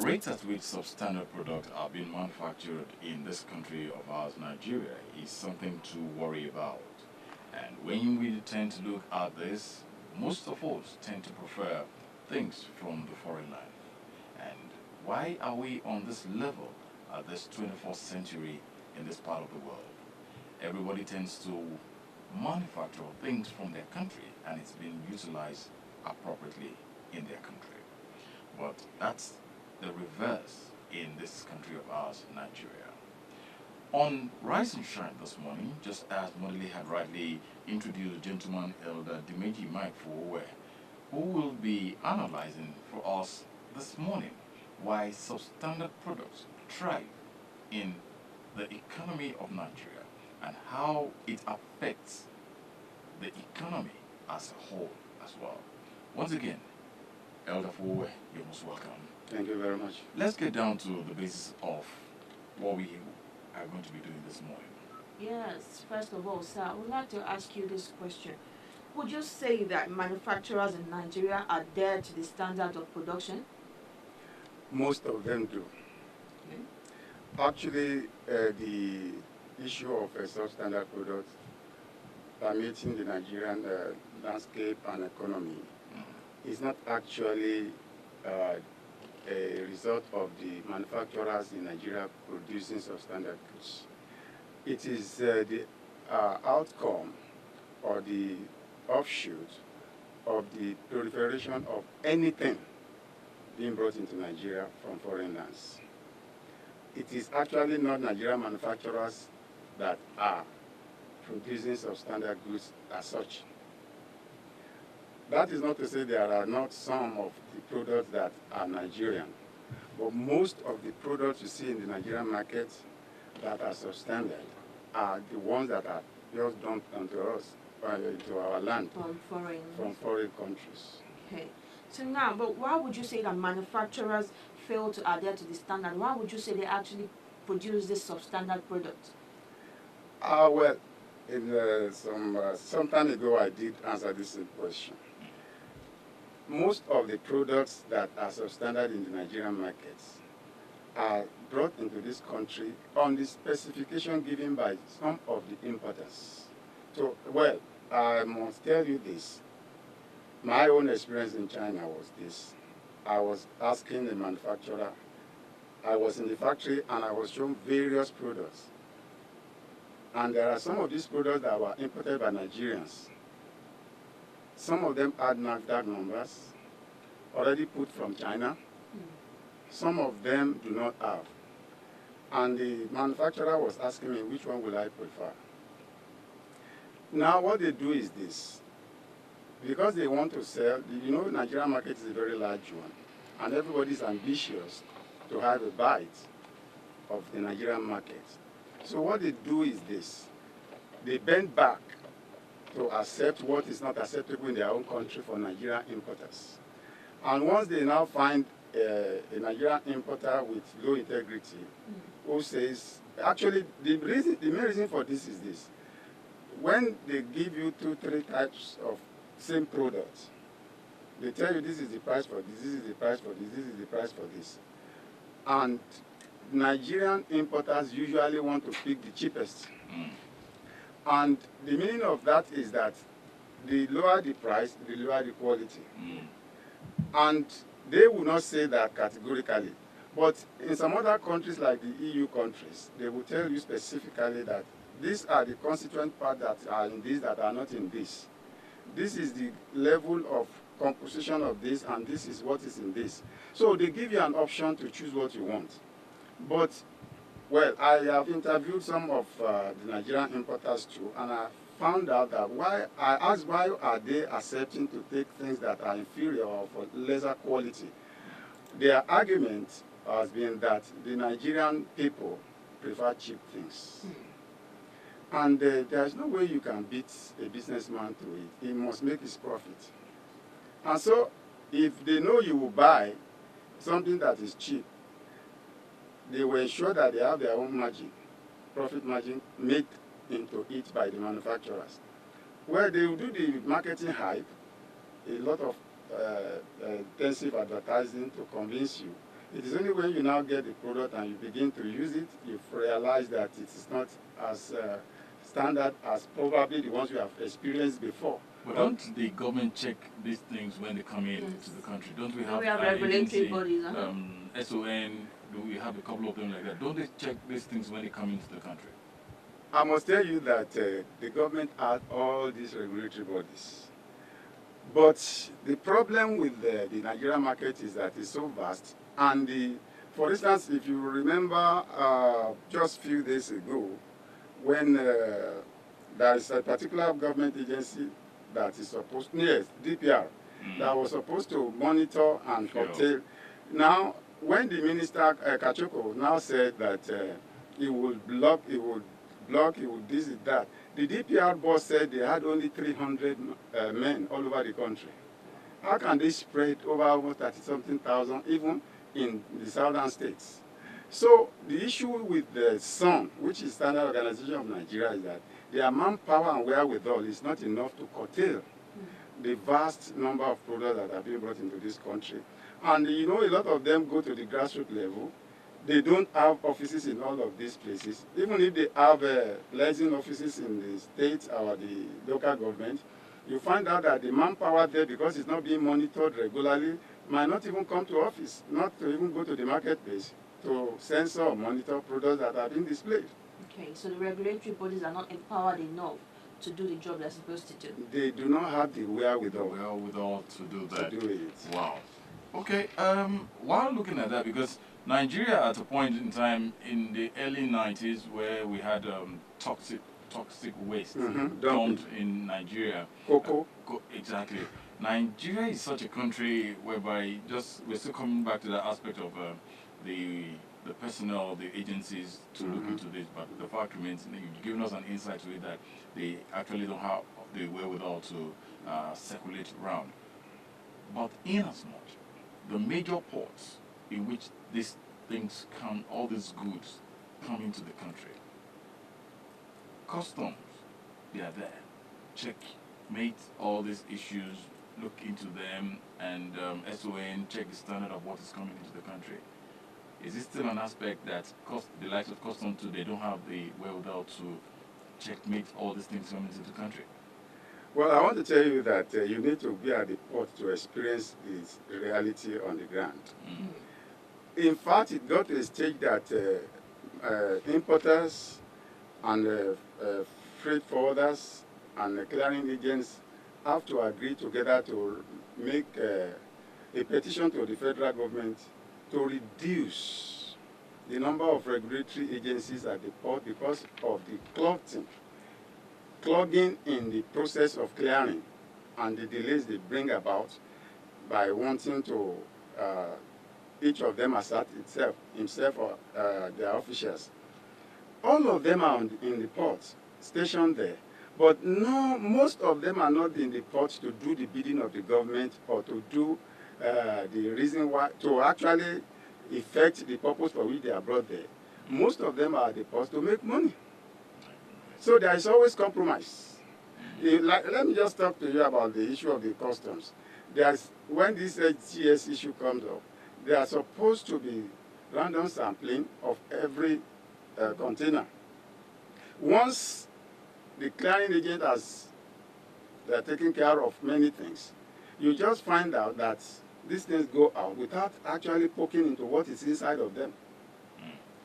rate at which substandard products are being manufactured in this country of ours, Nigeria, is something to worry about. And when we tend to look at this, most of us tend to prefer things from the foreign land. And why are we on this level at this 21st century in this part of the world? Everybody tends to manufacture things from their country and it's being utilized appropriately in their country. But that's the reverse in this country of ours, Nigeria. On Rise and Shine this morning, just as Modely had rightly introduced gentleman Elder Dimeji Mike Fowe, who will be analyzing for us this morning why substandard products thrive in the economy of Nigeria and how it affects the economy as a whole as well. Once again, Elder Fowe, you're most welcome. Thank you very much. Let's get down to the basis of what we are going to be doing this morning. Yes, first of all, sir, I would like to ask you this question. Would you say that manufacturers in Nigeria adhere to the standard of production? Most of them do. Okay. Actually, the issue of substandard products permeating the Nigerian landscape and economy is not actually a result of the manufacturers in Nigeria producing substandard goods. It is the outcome or the offshoot of the proliferation of anything being brought into Nigeria from foreign lands. It is actually not Nigerian manufacturers that are producing substandard goods as such. That is not to say there are not some of the products that are Nigerian, but most of the products you see in the Nigerian market that are substandard are the ones that are just dumped onto us, into our land, From foreign countries. Okay. So now, but why would you say that manufacturers fail to adhere to the standard? Why would you say they actually produce this substandard product? Well, some time ago I did answer this question. Most of the products that are substandard in the Nigerian markets are brought into this country on the specification given by some of the importers. So, well, I must tell you this. My own experience in China was this. I was asking the manufacturer, I was in the factory and I was shown various products. And there are some of these products that were imported by Nigerians. Some of them had NAFDAC numbers already put from China. Some of them do not have. And the manufacturer was asking me, which one will I prefer? Now what they do is this. Because they want to sell, you know, Nigerian market is a very large one. And everybody is ambitious to have a bite of the Nigerian market. So what they do is this. They bend back to accept what is not acceptable in their own country for Nigerian importers. And once they now find a Nigerian importer with low integrity who says, actually the main reason for this is this. When they give you 2-3 types of same products, they tell you this is the price for this, this is the price for this, this is the price for this. And Nigerian importers usually want to pick the cheapest. And the meaning of that is that the lower the price, the lower the quality. And they will not say that categorically. But in some other countries like the EU countries, they will tell you specifically that these are the constituent parts that are in this that are not in this. This is the level of composition of this, and this is what is in this. So they give you an option to choose what you want. But, well, I have interviewed some of the Nigerian importers too, and I found out that why are they accepting to take things that are inferior or for lesser quality? Their argument has been that the Nigerian people prefer cheap things. And there's no way you can beat a businessman to it. He must make his profit. And so, if they know you will buy something that is cheap, they will ensure that they have their own margin, profit margin, made into it by the manufacturers. Where they will do the marketing hype, a lot of intensive advertising to convince you It is only when you now get the product and you begin to use it, you realize that it is not as standard as probably the ones you have experienced before. But don't the government check these things when they come in Yes. to the country? Don't we Don't have, we have an regulatory agency, bodies, SON? Do we have a couple of them like that? Don't they check these things when they come into the country? I must tell you that the government has all these regulatory bodies. But the problem with the Nigerian market is that it's so vast. And for instance, if you remember just a few days ago, when there is a particular government agency that is supposed, yes, DPR, that was supposed to monitor and Sure. curtail. Now, when the minister, Kachoko, now said that he would block, he would this, that. The DPR boss said they had only 300 men all over the country. How can they spread over almost 30-something thousand, even in the southern states? So the issue with the SON, which is Standard Organization of Nigeria, is that their manpower and wherewithal is not enough to curtail the vast number of products that are being brought into this country. And you know, a lot of them go to the grassroots level. They don't have offices in all of these places. Even if they have licensing offices in the state or the local government, you find out that the manpower there, because it's not being monitored regularly, might not even come to office, not to even go to the marketplace to censor or monitor products that are being displayed. Okay, so the regulatory bodies are not empowered enough to do the job they're supposed to do. They do not have the wherewithal Wherewithal to do that. to do it. Wow. Okay. While looking at that, because Nigeria at a point in time in the early 90s where we had toxic waste dumped in Nigeria. Cocoa. Exactly. Nigeria is such a country whereby we're still coming back to that aspect of the personnel, the agencies to look into this, but the fact remains, you've given us an insight to it that they actually don't have the wherewithal to circulate around. But in as much, the major ports in which these things come, all these goods come into the country, customs, they are there. Checkmate all these issues, look into them, and SON check the standard of what is coming into the country. Is it still an aspect that the likes of customs too, they don't have the wherewithal to checkmate all these things coming into the country? Well, I want to tell you that you need to be at the port to experience this reality on the ground. In fact, it got to a stage that importers and freight forwarders and clearing agents have to agree together to make a petition to the federal government to reduce the number of regulatory agencies at the port because of the clogging in the process of clearing and the delays they bring about by wanting to each of them assert himself or their officials. All of them are in the port, stationed there, but no, most of them are not in the port to do the bidding of the government or to do the reason why, to actually effect the purpose for which they are brought there. Most of them are at the port to make money. So there is always compromise. Let me just talk to you about the issue of the customs. When this HGS issue comes up, they are supposed to be random sampling of every container. Once the clearing agent they're taking care of many things, you just find out that these things go out without actually poking into what is inside of them.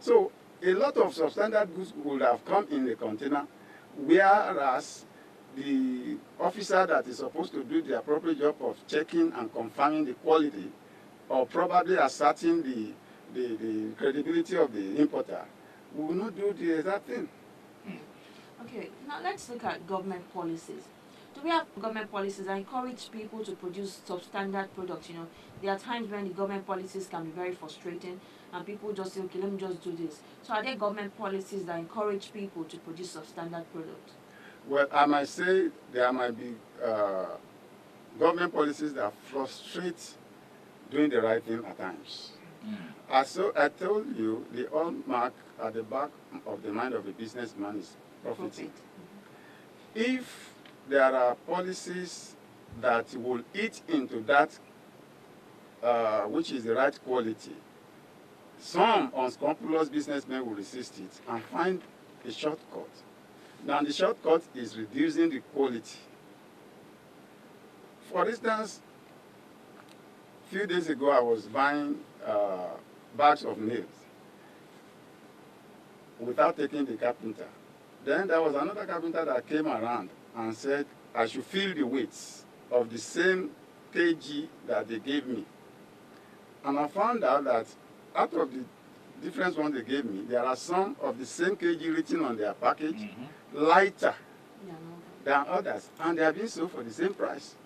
So a lot of substandard goods would have come in the container, whereas the officer that is supposed to do the appropriate job of checking and confirming the quality or probably asserting the credibility of the importer will not do the exact thing. Okay, now let's look at government policies. Do we have government policies that encourage people to produce substandard products? You know, there are times when the government policies can be very frustrating and people just say, okay, let me just do this. So are there government policies that encourage people to produce substandard products? Well, I might say there might be government policies that frustrate doing the right thing at times. I told you, the hallmark at the back of the mind of a businessman is profiting. If there are policies that will eat into that, which is the right quality, some unscrupulous businessmen will resist it and find a shortcut. Now, the shortcut is reducing the quality. For instance, a few days ago, I was buying bags of nails without taking the carpenter. Then there was another carpenter that came around and said I should feel the weights of the same kg that they gave me. And I found out that out of the different ones they gave me, there are some of the same kg written on their package, lighter Yeah, no. than others, and they are being sold for the same price.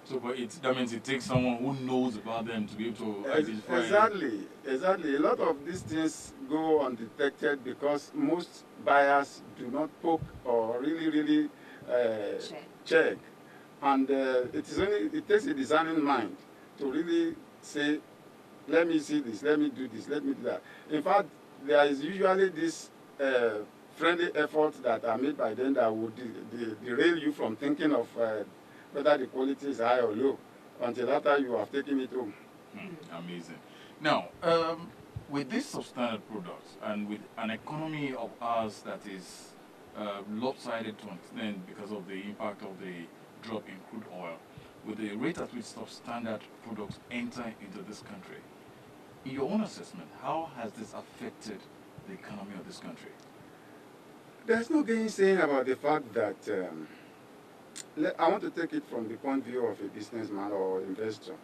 So, but that means it takes someone who knows about them to be able to identify. Exactly. A lot of these things go undetected because most buyers do not poke or really check. And it takes a discerning mind to really say, let me see this, let me do this, let me do that. In fact, there is usually this friendly efforts that are made by them that would derail you from thinking of whether the quality is high or low until after you have taken it home. Amazing. Now, with these substandard products and with an economy of ours that is lopsided to an extent because of the impact of the drop in crude oil, with the rate at which substandard products enter into this country, in your own assessment, how has this affected the economy of this country? There's no gainsaying about the fact that I want to take it from the point of view of a businessman or investor,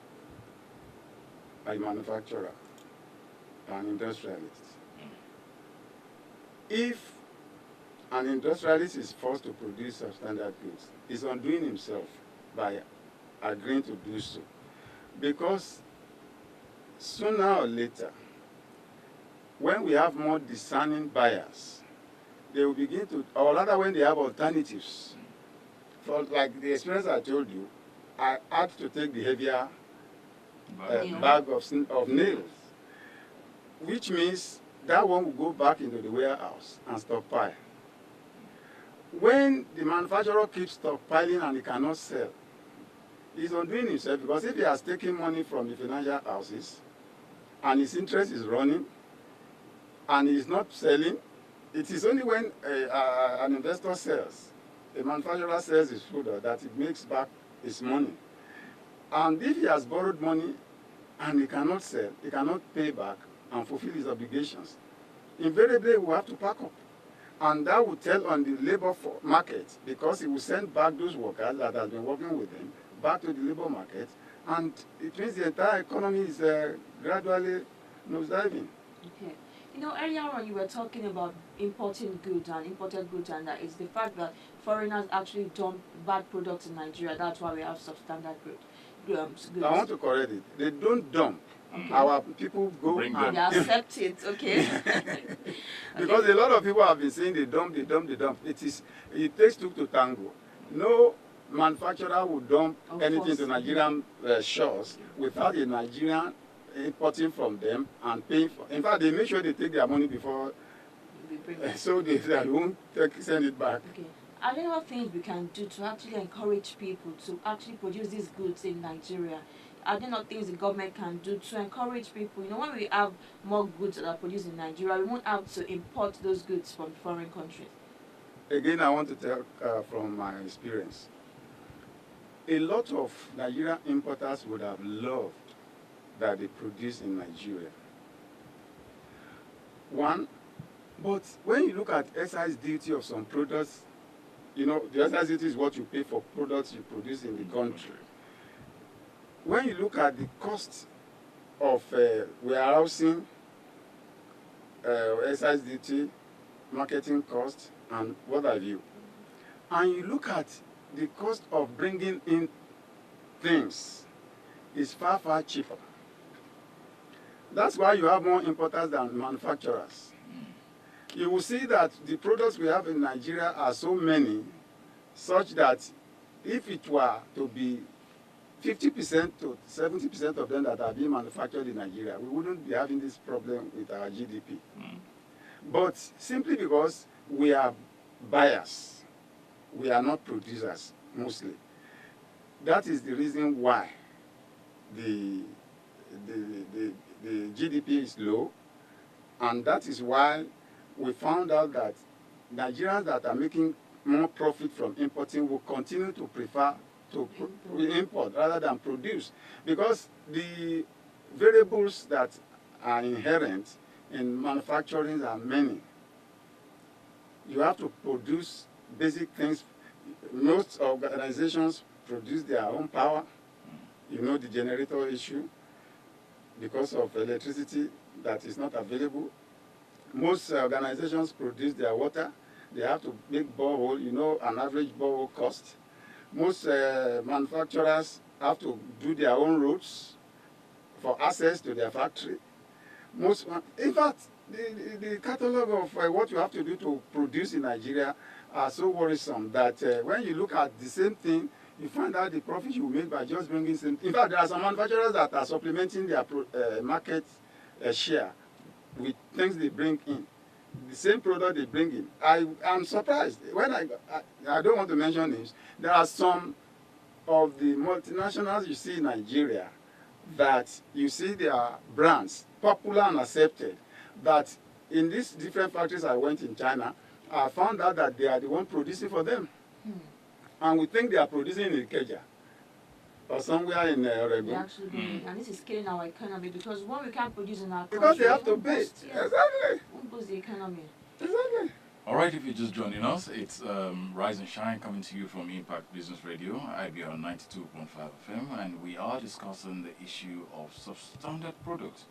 a manufacturer, an industrialist. If an industrialist is forced to produce substandard goods, he's undoing himself by agreeing to do so. Because sooner or later, when we have more discerning buyers, they will begin to, or rather when they have alternatives. For like the experience I told you, I had to take the heavier bag of nails, which means that one will go back into the warehouse and stockpile. When the manufacturer keeps stockpiling and he cannot sell, he's undoing himself, because if he has taken money from the financial houses and his interest is running and he's not selling, it is only when an investor sells, a manufacturer sells his product, that it makes back his money. And if he has borrowed money and he cannot sell, he cannot pay back and fulfill his obligations, invariably he will have to pack up. And that will tell on the labor market, because he will send back those workers that have been working with him back to the labor market, and it means the entire economy is gradually nosediving. Okay. You know, earlier on you were talking about importing goods and imported goods, and that is the fact that foreigners actually dump bad products in Nigeria. That's why we have substandard goods. I want to correct it. They don't dump. Okay. Our people go Bring and They accept it, okay? because a lot of people have been saying they dump. It takes two to tango. No manufacturer will dump Of anything course. to Nigerian shores without a Nigerian importing from them and paying for. In fact, they make sure they take their money before, We bring it. so they won't send it back. Okay. Are there other things we can do to actually encourage people to actually produce these goods in Nigeria? Are there not things the government can do to encourage people? You know, when we have more goods that are produced in Nigeria, we won't have to import those goods from foreign countries. Again, I want to tell from my experience. A lot of Nigerian importers would have loved that they produce in Nigeria. One, but when you look at excise duty of some products, you know, the excise duty is what you pay for products you produce in the country. When you look at the cost of warehousing, excise duty, marketing cost, and what have you, and you look at the cost of bringing in things, is far, far cheaper. That's why you have more importers than manufacturers. You will see that the products we have in Nigeria are so many, such that if it were to be 50% to 70% of them that are being manufactured in Nigeria, we wouldn't be having this problem with our GDP. But simply because we are buyers, we are not producers mostly. That is the reason why the GDP is low, and that is why we found out that Nigerians that are making more profit from importing will continue to prefer to import rather than produce, because the variables that are inherent in manufacturing are many. You have to produce basic things. Most organizations produce their own power. You know the generator issue because of electricity that is not available. Most organizations produce their water. They have to make borehole. You know an average borehole cost. Most manufacturers have to do their own roads for access to their factory. In fact, the catalog of what you have to do to produce in Nigeria are so worrisome that when you look at the same thing, you find out the profit you make by just bringing same. In fact, there are some manufacturers that are supplementing their market share with things they bring in. The same product they bring in. I'm surprised. When I don't want to mention names, there are some of the multinationals you see in Nigeria that you see their brands, popular and accepted, that in these different factories I went in China, I found out that they are the one producing for them. And we think they are producing in Ikeja or somewhere in Oregon. They're actually doing, and this is killing our economy, because when we can't produce in our country, Because they have to pay. Boost, yes, Exactly. won't boost the economy. Exactly. All right, if you're just joining us, it's Rise and Shine coming to you from Impact Business Radio, IBR 92.5 FM, and we are discussing the issue of substandard products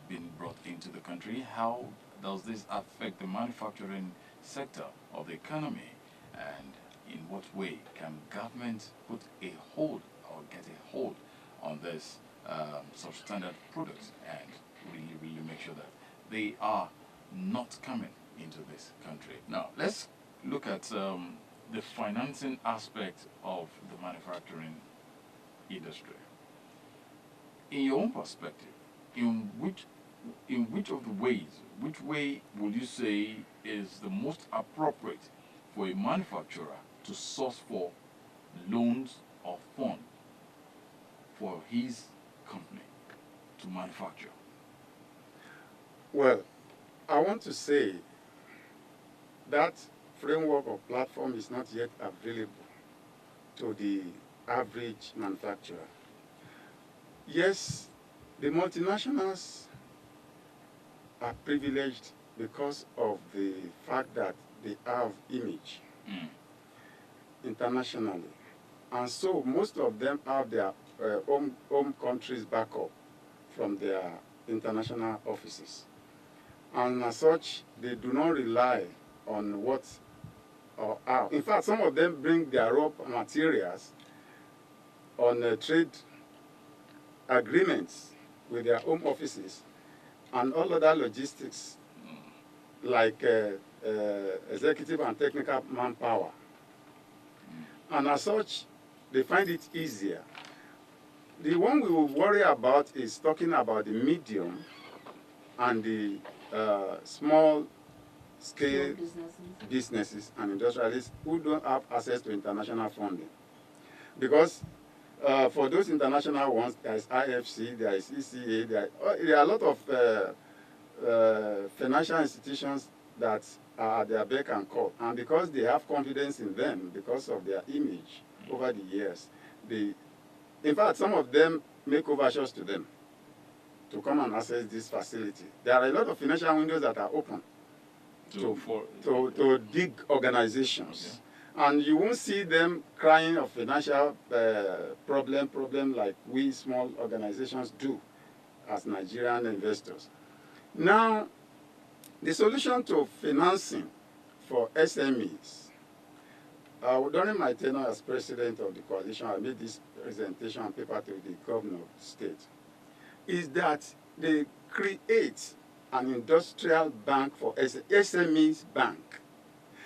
being brought into the country. How does this affect the manufacturing sector of the economy, and in what way can government put a hold or get a hold on this substandard products and really make sure that they are not coming into this country. Now, let's look at the financing aspect of the manufacturing industry. In your own perspective, in which of the ways, which way would you say is the most appropriate for a manufacturer to source for loans or funds for his company to manufacture? Well, I want to say that framework or platform is not yet available to the average manufacturer. Yes, the multinationals are privileged because of the fact that they have image internationally. And so most of them have their home countries backup from their international offices. And as such, they do not rely on what or how. In fact, some of them bring their raw materials on trade agreements with their home offices and all other logistics like executive and technical manpower. And as such, they find it easier. The one we will worry about is talking about the medium and the small scale businesses and industrialists who don't have access to international funding. Because for those international ones, there is IFC, there is ECA, there are a lot of financial institutions that are at their beck and call. And because they have confidence in them, because of their image over the years, in fact, some of them make overtures to them to come and access this facility. There are a lot of financial windows that are open to big organizations. Okay. And you won't see them crying of financial problem like we small organizations do as Nigerian investors. Now, the solution to financing for SMEs, during my tenure as president of the coalition, I made this presentation and paper to the governor of the state, is that they create an industrial bank for SMEs bank.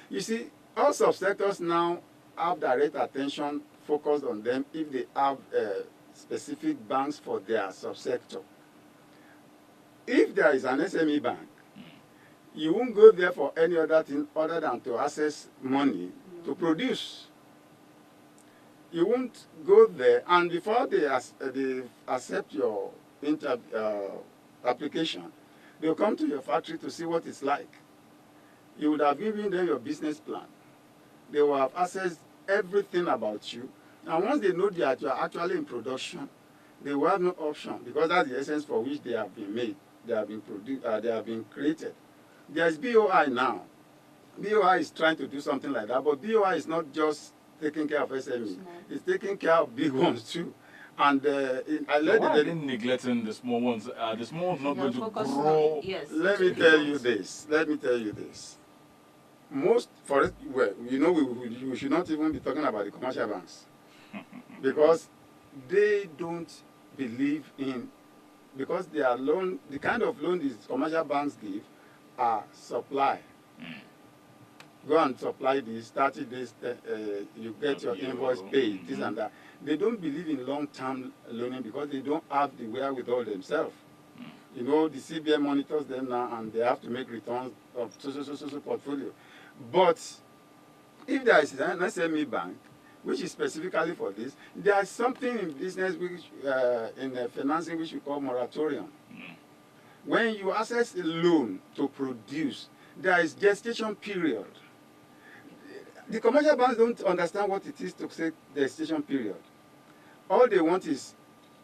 You see, all subsectors now have direct attention focused on them if they have specific banks for their subsector. If there is an SME bank, you won't go there for any other thing other than to access money to produce. You won't go there, and before they accept your application, they'll come to your factory to see what it's like. You would have given them your business plan. They will have accessed everything about you. And once they know that you are actually in production, they will have no option, because that's the essence for which they have been made. They have been produced. They have been created. There's BOI now. BOI is trying to do something like that, but BOI is not just taking care of SME. It's taking care of big ones too. And I So why are they neglecting the small ones? The small ones not going to grow. Yes. Let me tell you this. Let me tell you this. Most, for it, well, you know, we should not even be talking about the commercial banks, because they don't believe in, because their loan, the kind of loan these commercial banks give are supply. Go and supply this 30 days, you get your invoice paid, this and that. They don't believe in long-term loaning because they don't have the wherewithal themselves. You know, the CBN monitors them now, and they have to make returns of so portfolio. But if there is an SME bank, which is specifically for this, there is something in business, which in financing, which we call moratorium. When you access a loan to produce, there is gestation period. The commercial banks don't understand what it is to say gestation period. All they want is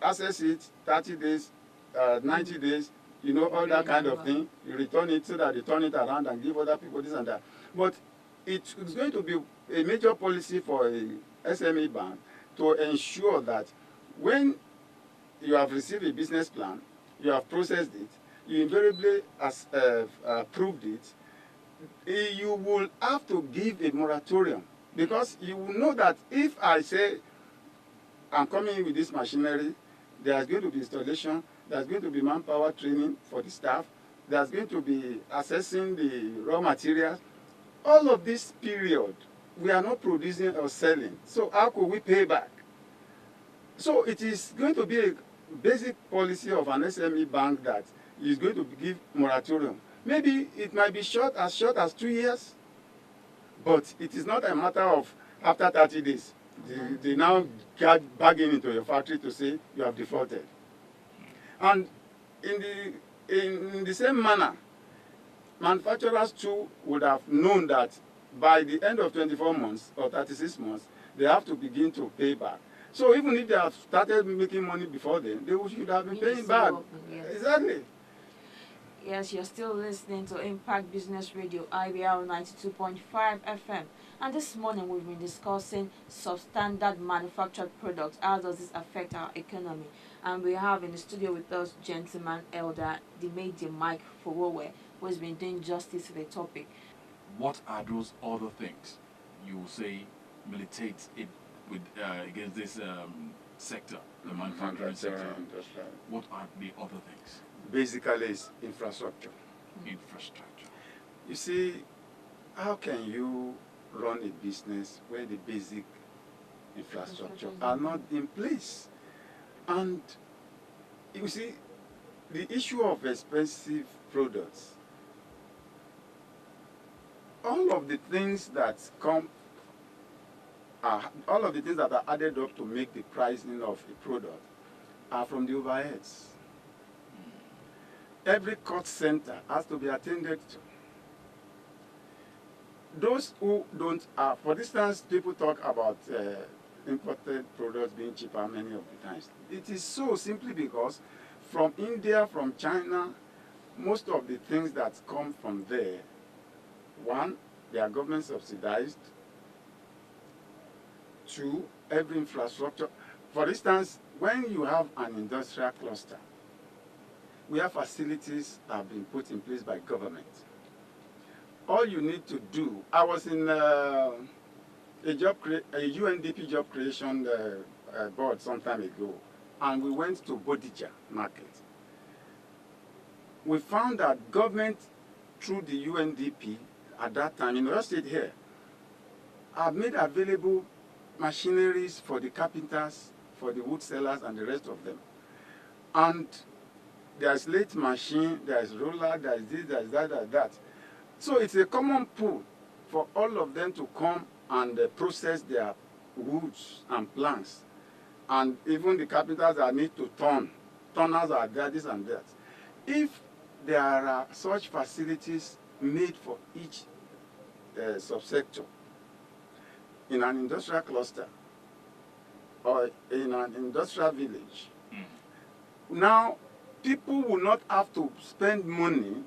access it 30 days, 90 days, you know, all that kind of thing. You return it so that they turn it around and give other people this and that. But it's going to be a major policy for a SME bank to ensure that when you have received a business plan, you have processed it, you invariably approved it, you will have to give a moratorium, because you will know that if I say I'm coming in with this machinery, there's going to be installation, there's going to be manpower training for the staff, there's going to be assessing the raw materials. All of this period, we are not producing or selling. So how could we pay back? So it is going to be a basic policy of an SME bank that is going to give moratorium. Maybe it might be short as 2 years, but it is not a matter of after 30 days. They now get bagging into your factory to say you have defaulted. And in the same manner, manufacturers too would have known that by the end of 24 months or 36 months, they have to begin to pay back. So even if they have started making money before then, they should have been paying back. Yes. Exactly. Yes, you're still listening to Impact Business Radio, IBR 92.5 FM. And this morning we've been discussing substandard manufactured products. How does this affect our economy? And we have in the studio with us gentleman Elder Dimeji Mike Forowe, who has been doing justice to the topic. What are those other things you will say militates it with against this sector, the manufacturing sector? What are the other things? Basically, it's infrastructure. Infrastructure. You see, how can you run a business where the basic infrastructure are not in place? And you see, the issue of expensive products, all of the things that all of the things that are added up to make the pricing of a product are from the overheads. Every cost center has to be attended to. Those who don't, for instance, people talk about imported products being cheaper many of the times. It is so simply because from India, from China, most of the things that come from there, one, they are government subsidized. Two, every infrastructure. For instance, when you have an industrial cluster, where facilities have been put in place by government, all you need to do, I was in a UNDP job creation board some time ago, and we went to Bodija market. We found that government, through the UNDP at that time, in our state here, have made available machineries for the carpenters, for the wood sellers, and the rest of them. And there's lathe machine, there's roller, there's this, there's that, there's that. So it's a common pool for all of them to come and process their woods and planks. And even the carpenters that need to turn tunnels are there, this and that. If there are such facilities made for each subsector in an industrial cluster or in an industrial village, now people will not have to spend money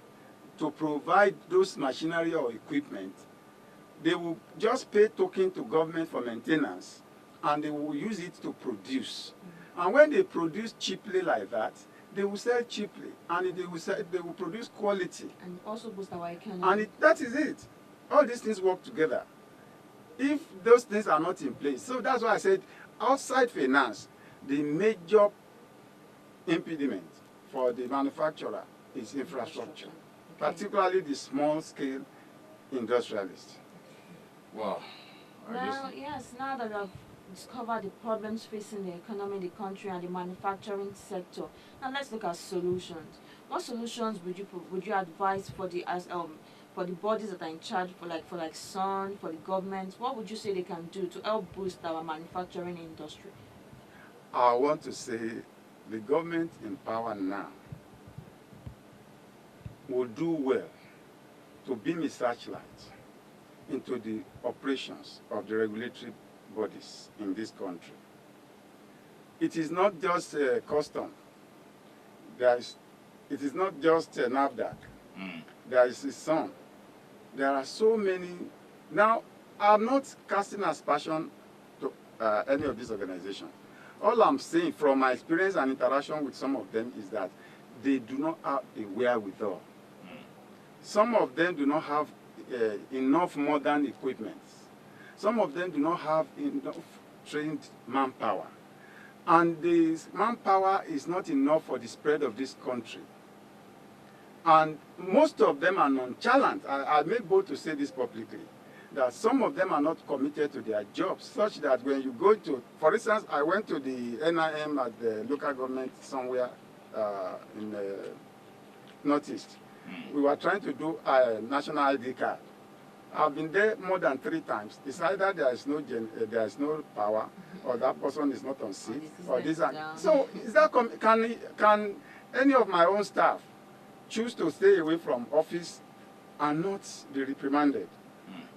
to provide those machinery or equipment. They will just pay token to government for maintenance, and they will use it to produce. And when they produce cheaply like that, they will sell cheaply, and they will produce quality. And also boost our economy. And that is it. All these things work together. If those things are not in place, so that's why I said outside finance, the major impediment for the manufacturer is infrastructure, particularly the small-scale industrialists. Wow. Now, yes, now that I've discovered the problems facing the economy, the country, and the manufacturing sector, now let's look at solutions. What solutions would you advise for the bodies that are in charge, for like SON, for the government? What would you say they can do to help boost our manufacturing industry? I want to say the government in power now will do well to beam a searchlight into the operations of the regulatory bodies in this country. It is not just custom. It is not just NAFDAC. There is a SON. There are so many. Now, I'm not casting aspersion to any of these organizations. All I'm saying from my experience and interaction with some of them is that they do not have a wherewithal. Some of them do not have enough modern equipment. Some of them do not have enough trained manpower. And the manpower is not enough for the spread of this country. And most of them are nonchalant. I make bold to say this publicly, that some of them are not committed to their jobs, such that when you go to, for instance, I went to the NIM at the local government somewhere in the Northeast. We were trying to do a national ID card. I've been there more than 3 times. It's either there is no power, or that person is not on seat, or this. So is that can any of my own staff choose to stay away from office and not be reprimanded?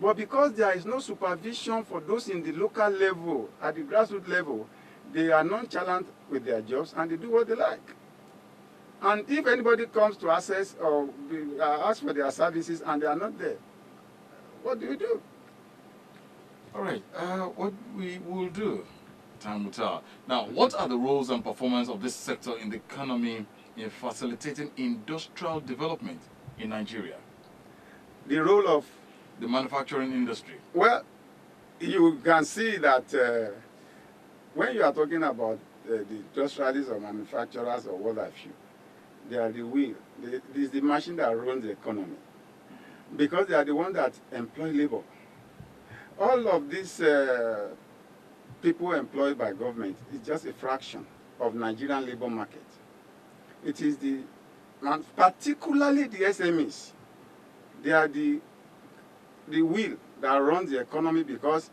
But because there is no supervision for those in the local level, at the grassroots level, they are nonchalant with their jobs and they do what they like. And if anybody comes to access or ask for their services and they are not there, what do you do? All right. What we will do, time will tell. Now, what are the roles and performance of this sector in the economy in facilitating industrial development in Nigeria? The role of the manufacturing industry. Well, you can see that when you are talking about the industrialists or manufacturers or what have you, they are the wheel. It is the machine that runs the economy, because they are the ones that employ labor. All of these people employed by government is just a fraction of Nigerian labor market. It is particularly the SMEs. They are the wheel that runs the economy, because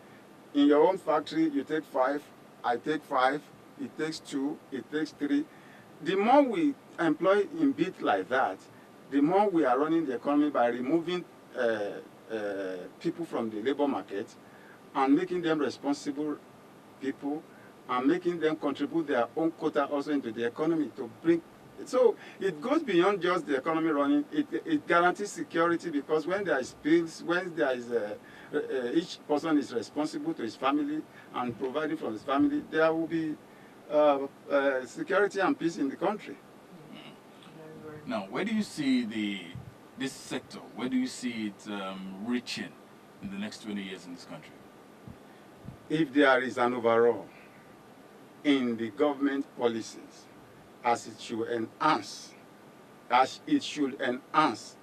in your own factory you take 5, I take 5, it takes 2, it takes 3. The more we employ in bit like that, the more we are running the economy by removing people from the labor market and making them responsible people and making them contribute their own quota also into the economy to bring. So it goes beyond just the economy running. It guarantees security, because when there is bills, when there is each person is responsible to his family and providing for his family, there will be security and peace in the country. Now, where do you see this sector? Where do you see it reaching in the next 20 years in this country? If there is an overall in the government policies, as it should enhance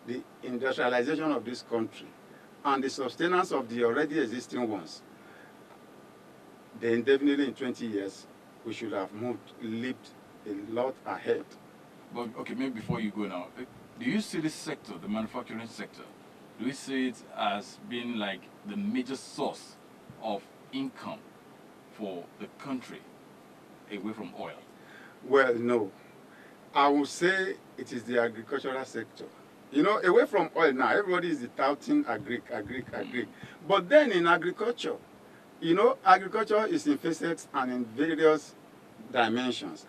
the industrialization of this country and the sustenance of the already existing ones, then definitely in 20 years we should have leaped a lot ahead. But okay, maybe before you go now, do you see this sector, the manufacturing sector, do you see it as being like the major source of income for the country away from oil? Well, no. I would say it is the agricultural sector. You know, away from oil now, everybody is touting agric. But then in agriculture, you know, agriculture is in facets and in various dimensions.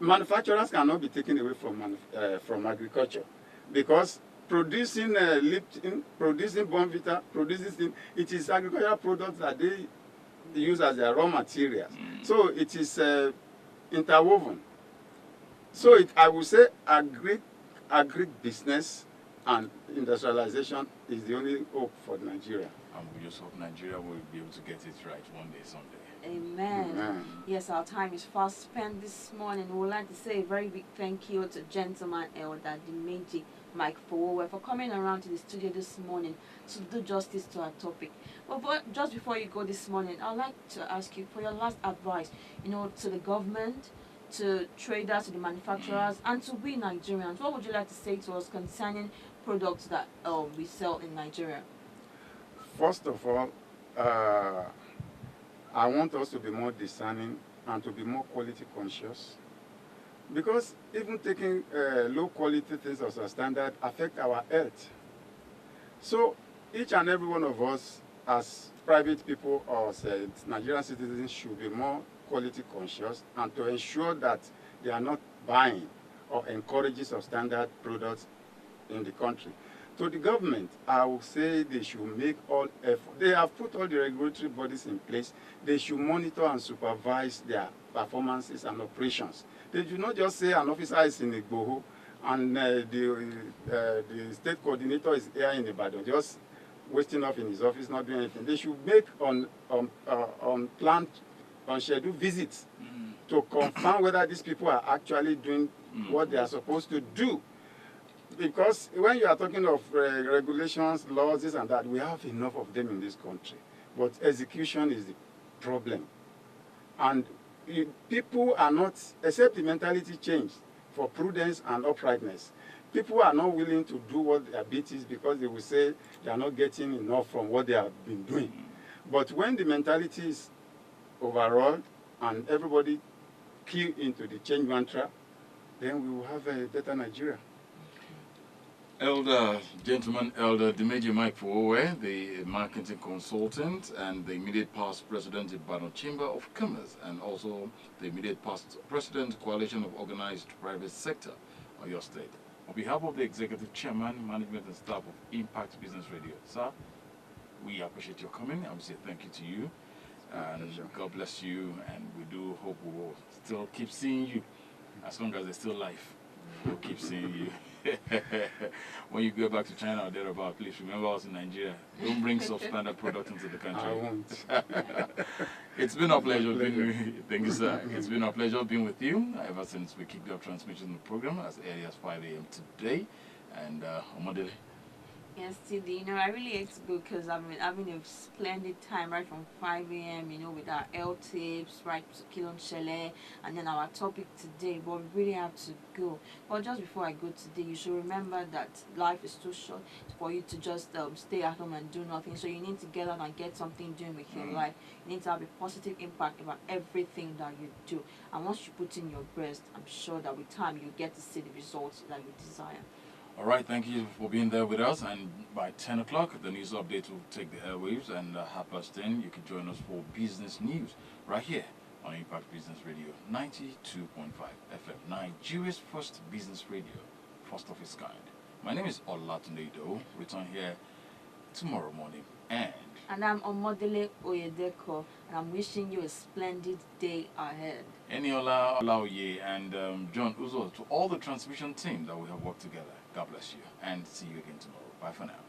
Manufacturers cannot be taken away from agriculture because producing Lipton, producing Bonvita, it is agricultural products that they use as their raw materials. So it is interwoven. So I would say agri business and industrialization is the only hope for Nigeria. And we just hope Nigeria will be able to get it right one day, someday. Amen. Amen. Yes, our time is fast spent this morning. We would like to say a very big thank you to Gentleman Elder Dimeji Mike Fowowe for coming around to the studio this morning to do justice to our topic. But just before you go this morning, I'd like to ask you for your last advice, you know, to the government, to traders, to the manufacturers, and to we Nigerians. What would you like to say to us concerning products that we sell in Nigeria? First of all, I want us to be more discerning and to be more quality conscious. Because even taking low quality things as a standard affect our health. So each and every one of us as private people or as Nigerian citizens should be more quality conscious and to ensure that they are not buying or encouraging substandard products in the country. To the government, I would say they should make all effort. They have put all the regulatory bodies in place. They should monitor and supervise their performances and operations. They do not just say an officer is in Igboho and the state coordinator is here in Ibadan, just wasting off in his office, not doing anything. They should make on planned, on scheduled visits to confirm whether these people are actually doing what they are supposed to do. Because when you are talking of regulations, laws, this and that, we have enough of them in this country. But execution is the problem. And people are not, except the mentality change for prudence and uprightness, people are not willing to do what their bit is because they will say they are not getting enough from what they have been doing. But when the mentality is overall and everybody key into the change mantra, then we will have a better Nigeria. Gentleman Elder Dimeji Mike Fowowe, the marketing consultant and the immediate past president of Ibadan Chamber of Commerce and also the immediate past president Coalition of Organized Private Sector of your state. On behalf of the executive chairman, management and staff of Impact Business Radio, sir, we appreciate your coming and we say thank you to you. And God bless you, and we do hope we will still keep seeing you as long as there's still life. We'll keep seeing you. When you go back to China or thereabout, please remember us in Nigeria. Don't bring substandard product into the country. I won't. It's been a pleasure being with you. Thank you, sir. It's been a pleasure being with you ever since we kicked off transmission of the program as early as 5 a.m. today. And Omadele. Yes, Tiddy, you know, I really hate to go because I've been having a splendid time right from 5 a.m., you know, with our L tips, right to Kilon Shele, and then our topic today, but we really have to go. But just before I go today, you should remember that life is too short for you to just stay at home and do nothing. So you need to get out and get something doing with your life. You need to have a positive impact about everything that you do. And once you put in your best, I'm sure that with time you get to see the results that you desire. All right, thank you for being there with us. And by 10 o'clock, the news update will take the airwaves. And 10:30, you can join us for business news right here on Impact Business Radio 92.5 FM, Nigeria's first business radio, first of its kind. My name is Olatunde Ido. Return here tomorrow morning. And I'm Omodele Oyedeko, and I'm wishing you a splendid day ahead. Eniola Olaoye and John Uzo, to all the transmission team that we have worked together. God bless you and see you again tomorrow. Bye for now.